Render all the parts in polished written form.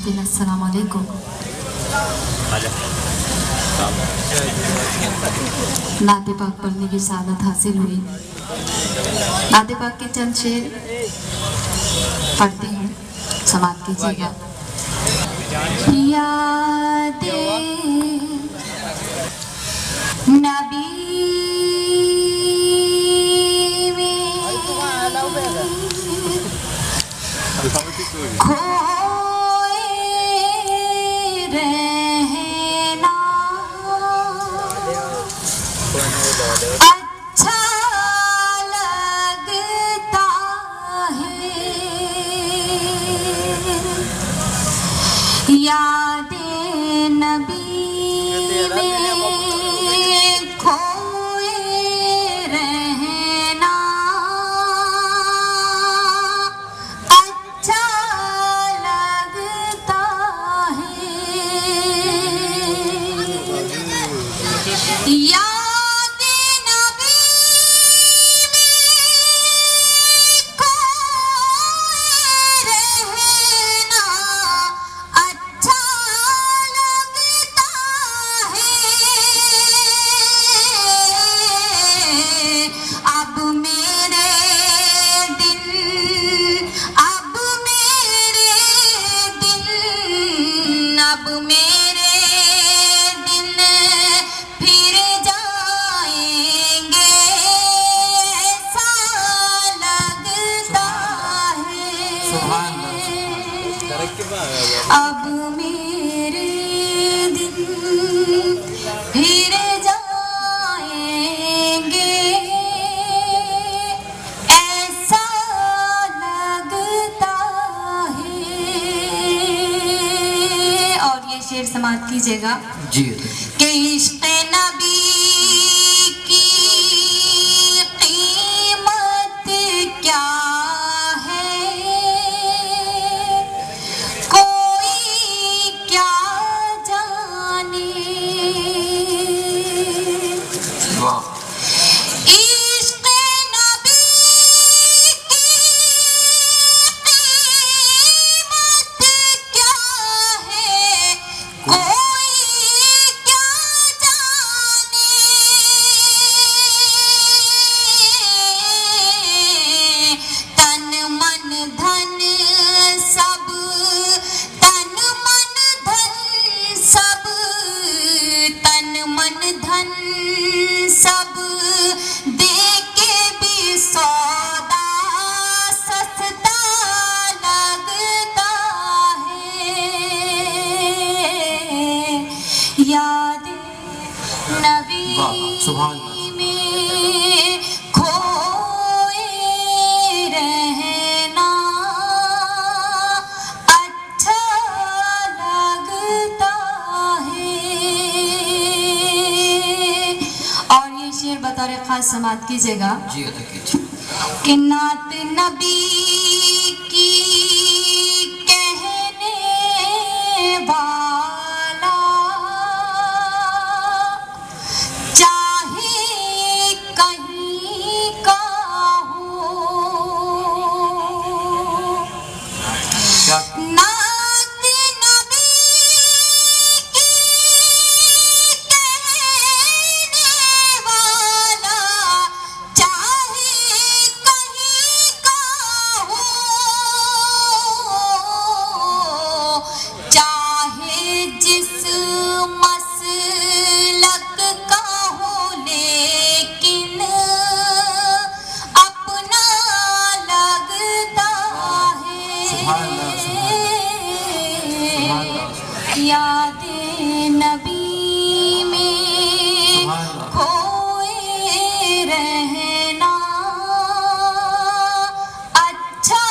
محفل السلام علیکم. نعت پاک پڑھنے کی سعادت حاصل ہوئی. نعت پاک کے چند شعر پڑھتی ہوں، سماعت کیجیے گا. یاد نبی کھوئے رہنا اچھا لگتا ہے. یاد نبی میں کھوئے رہنا اچھا لگتا ہے. یاد نبی میں کھوئے رہنا اچھا لگتا ہے. اب میرے دن اب میرے دن اب میرے دن پھر جائیں گے ایسا لگتا ہے. اب میرے دن پھر جائیں گے ایسا لگتا ہے. اور یہ شعر سماعت کیجیے گا جی. کہ عشق نبی کی قیمت کیا ہے کوئی کیا جانے. واہ. عشق نبی کی قیمت کیا ہے کوئی کیا جانے. تن من دھن سب تن من دھن سب تن من دھن سب دے کے بھی سودا سستا لگتا ہے. یاد نبی سبحان اللہ. میں کھوئے رہنا اچھا لگتا ہے. اور یہ شعر بطور خاص سماعت کیجیے گا جی ادا کیجیے. کہ نعت نبی کی کہنے والا چاہے کہیں کا ہو. کیا نعت نبی کی کہنے والا چاہے کہیں کا ہو چاہے جس مسلک کا ہو لیکن اپنا لگتا سبحان اللہ. سبحان اللہ. ہے. یاد نبی میں سبحان اللہ. کھوئے رہنا اچھا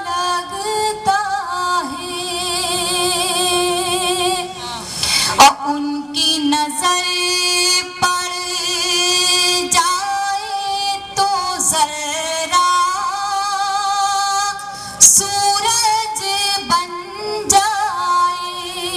لگتا ہے. اور ان کی نظر پڑ جائے تو ذرا سورج بن جائے.